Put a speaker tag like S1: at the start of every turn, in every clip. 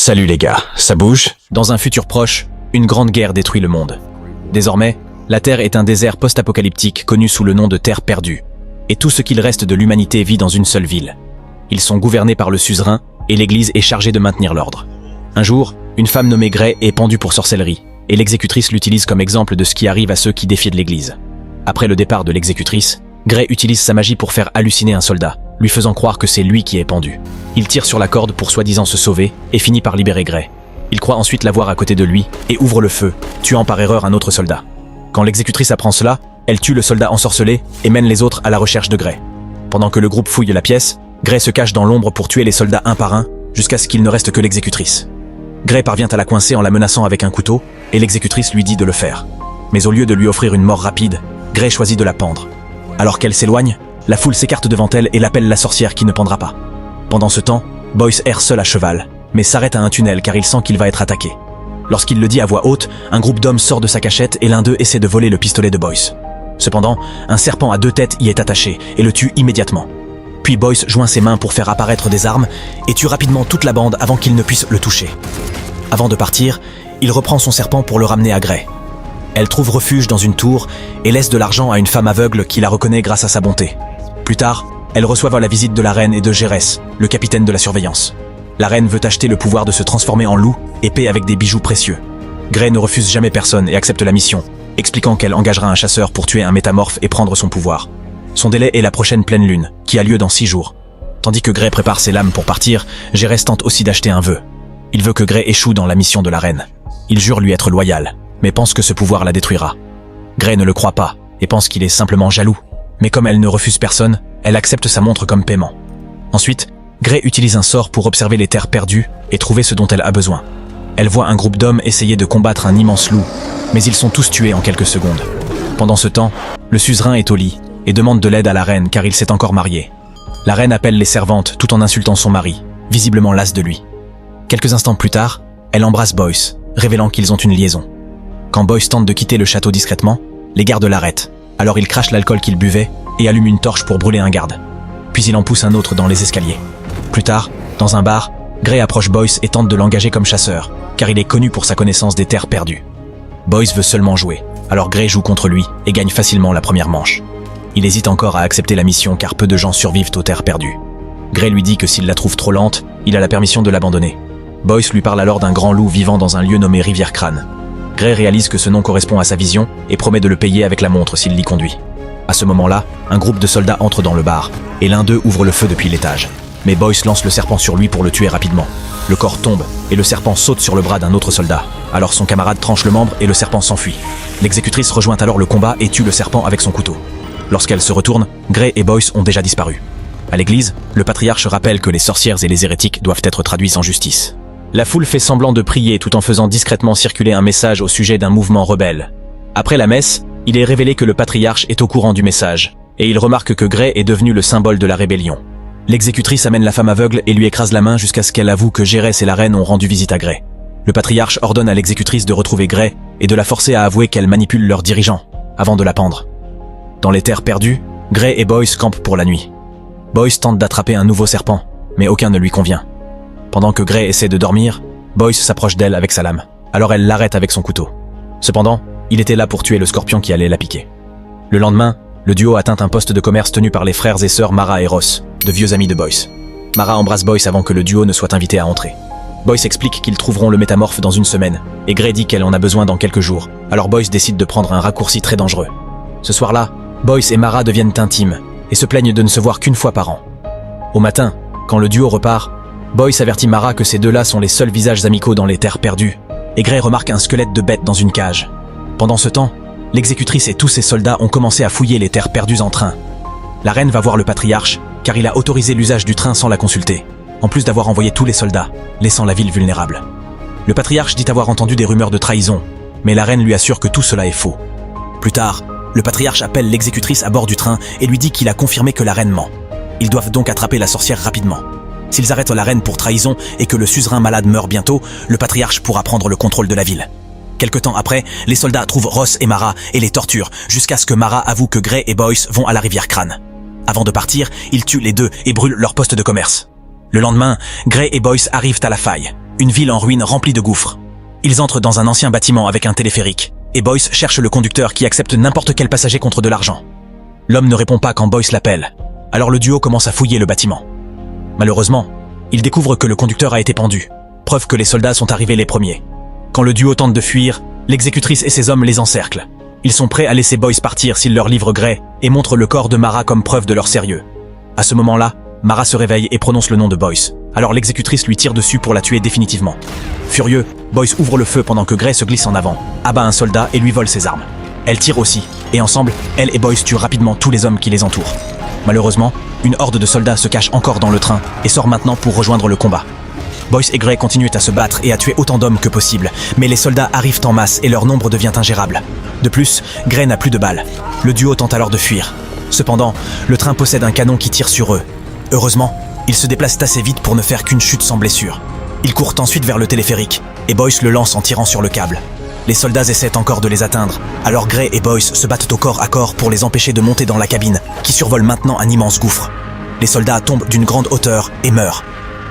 S1: Salut les gars, ça bouge?
S2: Dans un futur proche, une grande guerre détruit le monde. Désormais, la Terre est un désert post-apocalyptique connu sous le nom de Terre perdue. Et tout ce qu'il reste de l'humanité vit dans une seule ville. Ils sont gouvernés par le suzerain et l'Église est chargée de maintenir l'ordre. Un jour, une femme nommée Grey est pendue pour sorcellerie, et l'exécutrice l'utilise comme exemple de ce qui arrive à ceux qui défient de l'Église. Après le départ de l'exécutrice, Grey utilise sa magie pour faire halluciner un soldat, lui faisant croire que c'est lui qui est pendu. Il tire sur la corde pour soi-disant se sauver et finit par libérer Grey. Il croit ensuite l'avoir à côté de lui et ouvre le feu, tuant par erreur un autre soldat. Quand l'exécutrice apprend cela, elle tue le soldat ensorcelé et mène les autres à la recherche de Grey. Pendant que le groupe fouille la pièce, Grey se cache dans l'ombre pour tuer les soldats un par un, jusqu'à ce qu'il ne reste que l'exécutrice. Grey parvient à la coincer en la menaçant avec un couteau, et l'exécutrice lui dit de le faire. Mais au lieu de lui offrir une mort rapide, Grey choisit de la pendre. Alors qu'elle s'éloigne, la foule s'écarte devant elle et l'appelle la sorcière qui ne pendra pas. Pendant ce temps, Boyce erre seul à cheval, mais s'arrête à un tunnel car il sent qu'il va être attaqué. Lorsqu'il le dit à voix haute, un groupe d'hommes sort de sa cachette et l'un d'eux essaie de voler le pistolet de Boyce. Cependant, un serpent à 2 têtes y est attaché et le tue immédiatement. Puis Boyce joint ses mains pour faire apparaître des armes et tue rapidement toute la bande avant qu'il ne puisse le toucher. Avant de partir, il reprend son serpent pour le ramener à Grey. Elle trouve refuge dans une tour et laisse de l'argent à une femme aveugle qui la reconnaît grâce à sa bonté. Plus tard, elle reçoit la visite de la reine et de Gérès, le capitaine de la surveillance. La reine veut acheter le pouvoir de se transformer en loup, épée avec des bijoux précieux. Grey ne refuse jamais personne et accepte la mission, expliquant qu'elle engagera un chasseur pour tuer un métamorphe et prendre son pouvoir. Son délai est la prochaine pleine lune, qui a lieu dans 6 jours. Tandis que Grey prépare ses lames pour partir, Gérès tente aussi d'acheter un vœu. Il veut que Grey échoue dans la mission de la reine. Il jure lui être loyal, mais pense que ce pouvoir la détruira. Grey ne le croit pas et pense qu'il est simplement jaloux. Mais comme elle ne refuse personne, elle accepte sa montre comme paiement. Ensuite, Grey utilise un sort pour observer les terres perdues et trouver ce dont elle a besoin. Elle voit un groupe d'hommes essayer de combattre un immense loup, mais ils sont tous tués en quelques secondes. Pendant ce temps, le suzerain est au lit et demande de l'aide à la reine car il s'est encore marié. La reine appelle les servantes tout en insultant son mari, visiblement lasse de lui. Quelques instants plus tard, elle embrasse Boyce, révélant qu'ils ont une liaison. Quand Boyce tente de quitter le château discrètement, les gardes l'arrêtent. Alors il crache l'alcool qu'il buvait et allume une torche pour brûler un garde. Puis il en pousse un autre dans les escaliers. Plus tard, dans un bar, Grey approche Boyce et tente de l'engager comme chasseur, car il est connu pour sa connaissance des terres perdues. Boyce veut seulement jouer, alors Grey joue contre lui et gagne facilement la première manche. Il hésite encore à accepter la mission car peu de gens survivent aux terres perdues. Grey lui dit que s'il la trouve trop lente, il a la permission de l'abandonner. Boyce lui parle alors d'un grand loup vivant dans un lieu nommé Rivière-Crâne. Grey réalise que ce nom correspond à sa vision et promet de le payer avec la montre s'il l'y conduit. À ce moment-là, un groupe de soldats entre dans le bar, et l'un d'eux ouvre le feu depuis l'étage. Mais Boyce lance le serpent sur lui pour le tuer rapidement. Le corps tombe, et le serpent saute sur le bras d'un autre soldat. Alors son camarade tranche le membre et le serpent s'enfuit. L'exécutrice rejoint alors le combat et tue le serpent avec son couteau. Lorsqu'elle se retourne, Grey et Boyce ont déjà disparu. À l'église, le patriarche rappelle que les sorcières et les hérétiques doivent être traduits sans justice. La foule fait semblant de prier tout en faisant discrètement circuler un message au sujet d'un mouvement rebelle. Après la messe, il est révélé que le patriarche est au courant du message, et il remarque que Grey est devenu le symbole de la rébellion. L'exécutrice amène la femme aveugle et lui écrase la main jusqu'à ce qu'elle avoue que Gérès et la reine ont rendu visite à Grey. Le patriarche ordonne à l'exécutrice de retrouver Grey et de la forcer à avouer qu'elle manipule leurs dirigeants, avant de la pendre. Dans les terres perdues, Grey et Boyce campent pour la nuit. Boyce tente d'attraper un nouveau serpent, mais aucun ne lui convient. Pendant que Grey essaie de dormir, Boyce s'approche d'elle avec sa lame. Alors elle l'arrête avec son couteau. Cependant, il était là pour tuer le scorpion qui allait la piquer. Le lendemain, le duo atteint un poste de commerce tenu par les frères et sœurs Mara et Ross, de vieux amis de Boyce. Mara embrasse Boyce avant que le duo ne soit invité à entrer. Boyce explique qu'ils trouveront le métamorphe dans une semaine, et Grey dit qu'elle en a besoin dans quelques jours. Alors Boyce décide de prendre un raccourci très dangereux. Ce soir-là, Boyce et Mara deviennent intimes, et se plaignent de ne se voir qu'une fois par an. Au matin, quand le duo repart, Boyce avertit Mara que ces deux-là sont les seuls visages amicaux dans les terres perdues, et Grey remarque un squelette de bête dans une cage. Pendant ce temps, l'exécutrice et tous ses soldats ont commencé à fouiller les terres perdues en train. La reine va voir le patriarche, car il a autorisé l'usage du train sans la consulter, en plus d'avoir envoyé tous les soldats, laissant la ville vulnérable. Le patriarche dit avoir entendu des rumeurs de trahison, mais la reine lui assure que tout cela est faux. Plus tard, le patriarche appelle l'exécutrice à bord du train et lui dit qu'il a confirmé que la reine ment. Ils doivent donc attraper la sorcière rapidement. S'ils arrêtent la reine pour trahison et que le suzerain malade meurt bientôt, le patriarche pourra prendre le contrôle de la ville. Quelque temps après, les soldats trouvent Ross et Mara et les torturent, jusqu'à ce que Mara avoue que Grey et Boyce vont à la Rivière-Crâne. Avant de partir, ils tuent les deux et brûlent leur poste de commerce. Le lendemain, Grey et Boyce arrivent à la faille. une ville en ruine remplie de gouffres. Ils entrent dans un ancien bâtiment avec un téléphérique, et Boyce cherche le conducteur qui accepte n'importe quel passager contre de l'argent. L'homme ne répond pas quand Boyce l'appelle, alors le duo commence à fouiller le bâtiment. Malheureusement, ils découvrent que le conducteur a été pendu, preuve que les soldats sont arrivés les premiers. Quand le duo tente de fuir, l'exécutrice et ses hommes les encerclent. Ils sont prêts à laisser Boyce partir s'il leur livre Gray et montrent le corps de Mara comme preuve de leur sérieux. À ce moment-là, Mara se réveille et prononce le nom de Boyce. Alors l'exécutrice lui tire dessus pour la tuer définitivement. Furieux, Boyce ouvre le feu pendant que Gray se glisse en avant, abat un soldat et lui vole ses armes. Elle tire aussi, et ensemble, elle et Boyce tuent rapidement tous les hommes qui les entourent. Malheureusement, une horde de soldats se cache encore dans le train et sort maintenant pour rejoindre le combat. Boyce et Gray continuent à se battre et à tuer autant d'hommes que possible, mais les soldats arrivent en masse et leur nombre devient ingérable. De plus, Gray n'a plus de balles. Le duo tente alors de fuir. Cependant, le train possède un canon qui tire sur eux. Heureusement, ils se déplacent assez vite pour ne faire qu'une chute sans blessure. Ils courent ensuite vers le téléphérique, et Boyce le lance en tirant sur le câble. Les soldats essaient encore de les atteindre, alors Gray et Boyce se battent au corps à corps pour les empêcher de monter dans la cabine, qui survole maintenant un immense gouffre. Les soldats tombent d'une grande hauteur et meurent.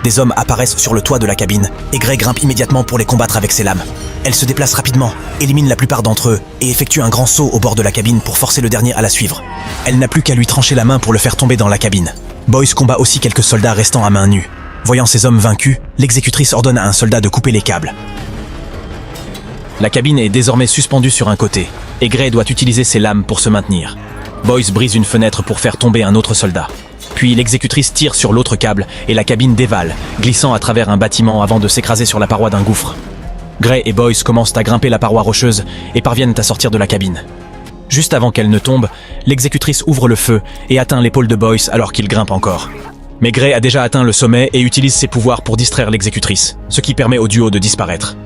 S2: Des hommes apparaissent sur le toit de la cabine, et Gray grimpe immédiatement pour les combattre avec ses lames. Elle se déplace rapidement, élimine la plupart d'entre eux, et effectue un grand saut au bord de la cabine pour forcer le dernier à la suivre. Elle n'a plus qu'à lui trancher la main pour le faire tomber dans la cabine. Boyce combat aussi quelques soldats restant à main nue. Voyant ces hommes vaincus, l'exécutrice ordonne à un soldat de couper les câbles. La cabine est désormais suspendue sur un côté, et Gray doit utiliser ses lames pour se maintenir. Boyce brise une fenêtre pour faire tomber un autre soldat. Puis l'exécutrice tire sur l'autre câble et la cabine dévale, glissant à travers un bâtiment avant de s'écraser sur la paroi d'un gouffre. Gray et Boyce commencent à grimper la paroi rocheuse et parviennent à sortir de la cabine. Juste avant qu'elle ne tombe, l'exécutrice ouvre le feu et atteint l'épaule de Boyce alors qu'il grimpe encore. Mais Gray a déjà atteint le sommet et utilise ses pouvoirs pour distraire l'exécutrice, ce qui permet au duo de disparaître.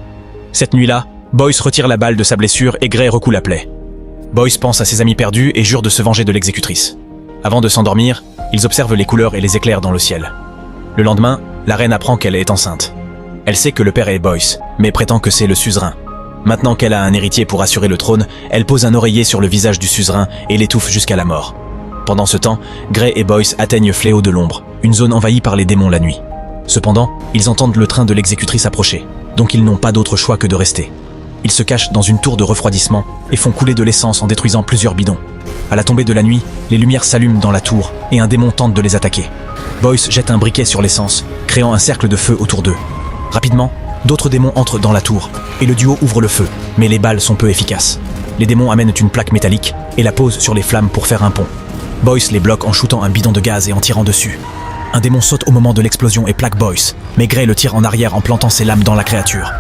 S2: Cette nuit-là, Boyce retire la balle de sa blessure et Gray recoue la plaie. Boyce pense à ses amis perdus et jure de se venger de l'exécutrice. Avant de s'endormir, ils observent les couleurs et les éclairs dans le ciel. Le lendemain, la reine apprend qu'elle est enceinte. Elle sait que le père est Boyce, mais prétend que c'est le suzerain. Maintenant qu'elle a un héritier pour assurer le trône, elle pose un oreiller sur le visage du suzerain et l'étouffe jusqu'à la mort. Pendant ce temps, Gray et Boyce atteignent Fléau de l'ombre, une zone envahie par les démons la nuit. Cependant, ils entendent le train de l'exécutrice approcher, donc ils n'ont pas d'autre choix que de rester. Ils se cachent dans une tour de refroidissement et font couler de l'essence en détruisant plusieurs bidons. À la tombée de la nuit, les lumières s'allument dans la tour et un démon tente de les attaquer. Boyce jette un briquet sur l'essence, créant un cercle de feu autour d'eux. Rapidement, d'autres démons entrent dans la tour et le duo ouvre le feu, mais les balles sont peu efficaces. Les démons amènent une plaque métallique et la posent sur les flammes pour faire un pont. Boyce les bloque en shootant un bidon de gaz et en tirant dessus. Un démon saute au moment de l'explosion et plaque Boyce, mais Gray le tire en arrière en plantant ses lames dans la créature.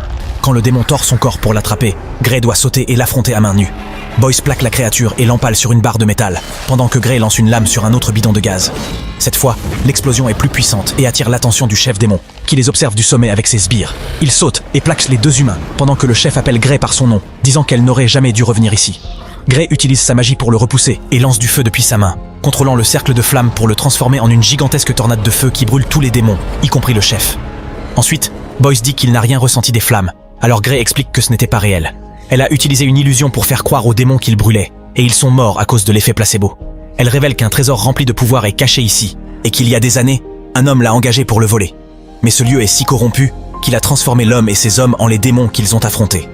S2: Quand le démon tord son corps pour l'attraper, Gray doit sauter et l'affronter à main nue. Boyce plaque la créature et l'empale sur une barre de métal, pendant que Gray lance une lame sur un autre bidon de gaz. Cette fois, l'explosion est plus puissante et attire l'attention du chef démon, qui les observe du sommet avec ses sbires. Il saute et plaque les deux humains, pendant que le chef appelle Gray par son nom, disant qu'elle n'aurait jamais dû revenir ici. Gray utilise sa magie pour le repousser et lance du feu depuis sa main, contrôlant le cercle de flammes pour le transformer en une gigantesque tornade de feu qui brûle tous les démons, y compris le chef. Ensuite, Boyce dit qu'il n'a rien ressenti des flammes, alors Gray explique que ce n'était pas réel. Elle a utilisé une illusion pour faire croire aux démons qu'ils brûlaient, et ils sont morts à cause de l'effet placebo. Elle révèle qu'un trésor rempli de pouvoir est caché ici, et qu'il y a des années, un homme l'a engagé pour le voler. Mais ce lieu est si corrompu qu'il a transformé l'homme et ses hommes en les démons qu'ils ont affrontés.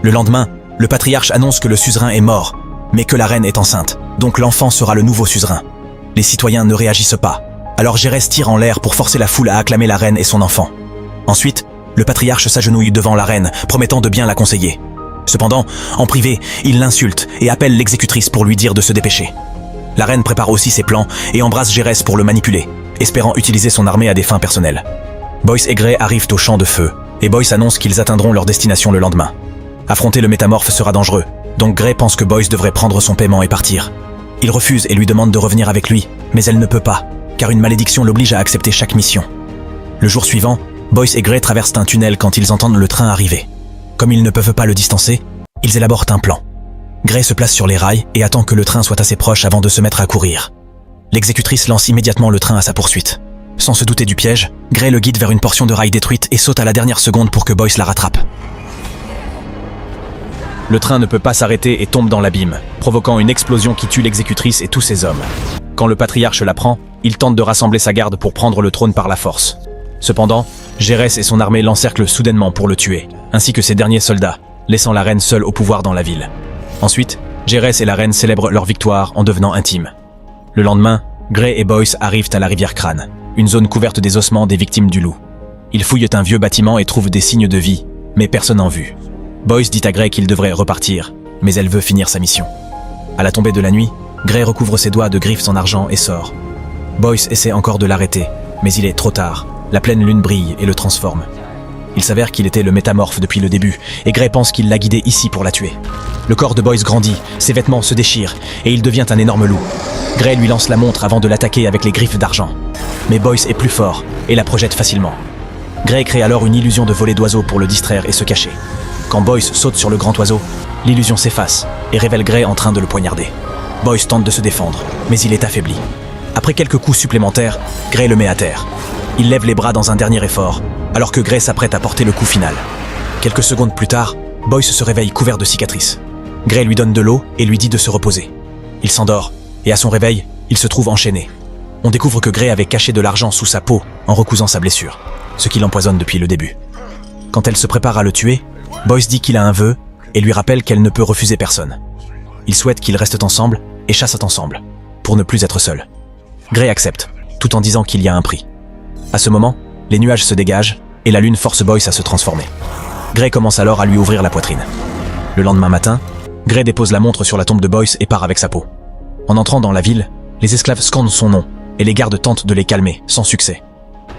S2: Le lendemain, le patriarche annonce que le suzerain est mort, mais que la reine est enceinte, donc l'enfant sera le nouveau suzerain. Les citoyens ne réagissent pas, alors Gérès tire en l'air pour forcer la foule à acclamer la reine et son enfant. Ensuite, le patriarche s'agenouille devant la reine, promettant de bien la conseiller. Cependant, en privé, il l'insulte et appelle l'exécutrice pour lui dire de se dépêcher. La reine prépare aussi ses plans et embrasse Gérès pour le manipuler, espérant utiliser son armée à des fins personnelles. Boyce et Gray arrivent au champ de feu, et Boyce annonce qu'ils atteindront leur destination le lendemain. Affronter le métamorphe sera dangereux, donc Gray pense que Boyce devrait prendre son paiement et partir. Il refuse et lui demande de revenir avec lui, mais elle ne peut pas, car une malédiction l'oblige à accepter chaque mission. Le jour suivant, Boyce et Gray traversent un tunnel quand ils entendent le train arriver. Comme ils ne peuvent pas le distancer, ils élaborent un plan. Gray se place sur les rails et attend que le train soit assez proche avant de se mettre à courir. L'exécutrice lance immédiatement le train à sa poursuite. Sans se douter du piège, Gray le guide vers une portion de rail détruite et saute à la dernière seconde pour que Boyce la rattrape. Le train ne peut pas s'arrêter et tombe dans l'abîme, provoquant une explosion qui tue l'exécutrice et tous ses hommes. Quand le patriarche l'apprend, il tente de rassembler sa garde pour prendre le trône par la force. Cependant, Gérès et son armée l'encerclent soudainement pour le tuer, ainsi que ses derniers soldats, laissant la reine seule au pouvoir dans la ville. Ensuite, Gérès et la reine célèbrent leur victoire en devenant intimes. Le lendemain, Gray et Boyce arrivent à la rivière Crâne, une zone couverte des ossements des victimes du loup. Ils fouillent un vieux bâtiment et trouvent des signes de vie, mais personne n'en vue. Boyce dit à Gray qu'il devrait repartir, mais elle veut finir sa mission. À la tombée de la nuit, Gray recouvre ses doigts de griffes en argent et sort. Boyce essaie encore de l'arrêter, mais il est trop tard. La pleine lune brille et le transforme. Il s'avère qu'il était le métamorphe depuis le début, et Gray pense qu'il l'a guidé ici pour la tuer. Le corps de Boyce grandit, ses vêtements se déchirent, et il devient un énorme loup. Gray lui lance la montre avant de l'attaquer avec les griffes d'argent. Mais Boyce est plus fort, et la projette facilement. Gray crée alors une illusion de voler d'oiseau pour le distraire et se cacher. Quand Boyce saute sur le grand oiseau, l'illusion s'efface, et révèle Gray en train de le poignarder. Boyce tente de se défendre, mais il est affaibli. Après quelques coups supplémentaires, Gray le met à terre. Il lève les bras dans un dernier effort, alors que Gray s'apprête à porter le coup final. Quelques secondes plus tard, Boyce se réveille couvert de cicatrices. Gray lui donne de l'eau et lui dit de se reposer. Il s'endort, et à son réveil, il se trouve enchaîné. On découvre que Gray avait caché de l'argent sous sa peau en recousant sa blessure, ce qui l'empoisonne depuis le début. Quand elle se prépare à le tuer, Boyce dit qu'il a un vœu et lui rappelle qu'elle ne peut refuser personne. Il souhaite qu'ils restent ensemble et chassent ensemble, pour ne plus être seuls. Gray accepte, tout en disant qu'il y a un prix. À ce moment, les nuages se dégagent et la lune force Boyce à se transformer. Gray commence alors à lui ouvrir la poitrine. Le lendemain matin, Gray dépose la montre sur la tombe de Boyce et part avec sa peau. En entrant dans la ville, les esclaves scandent son nom et les gardes tentent de les calmer, sans succès.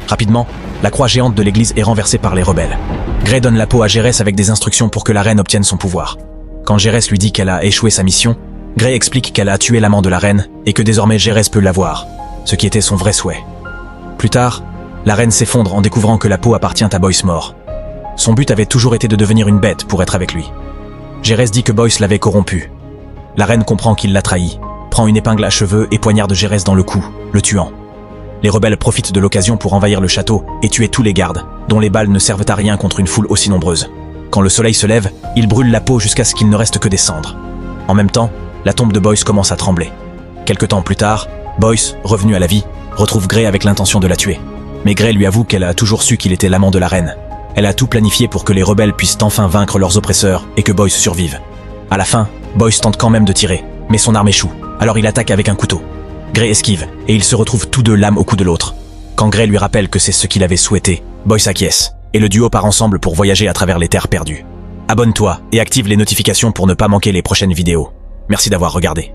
S2: Rapidement, la croix géante de l'église est renversée par les rebelles. Gray donne la peau à Gérès avec des instructions pour que la reine obtienne son pouvoir. Quand Gérès lui dit qu'elle a échoué sa mission, Gray explique qu'elle a tué l'amant de la reine et que désormais Gérès peut l'avoir, ce qui était son vrai souhait. Plus tard, la reine s'effondre en découvrant que la peau appartient à Boyce mort. Son but avait toujours été de devenir une bête pour être avec lui. Gérès dit que Boyce l'avait corrompu. La reine comprend qu'il l'a trahi, prend une épingle à cheveux et poignarde Gérès dans le cou, le tuant. Les rebelles profitent de l'occasion pour envahir le château et tuer tous les gardes, dont les balles ne servent à rien contre une foule aussi nombreuse. Quand le soleil se lève, ils brûlent la peau jusqu'à ce qu'il ne reste que des cendres. En même temps, la tombe de Boyce commence à trembler. Quelque temps plus tard, Boyce, revenu à la vie, retrouve Gray avec l'intention de la tuer. Mais Gray lui avoue qu'elle a toujours su qu'il était l'amant de la reine. Elle a tout planifié pour que les rebelles puissent enfin vaincre leurs oppresseurs et que Boyce survive. À la fin, Boyce tente quand même de tirer, mais son arme échoue, alors il attaque avec un couteau. Gray esquive, et ils se retrouvent tous deux l'âme au cou de l'autre. Quand Gray lui rappelle que c'est ce qu'il avait souhaité, Boyce acquiesce, et le duo part ensemble pour voyager à travers les terres perdues. Abonne-toi et active les notifications pour ne pas manquer les prochaines vidéos. Merci d'avoir regardé.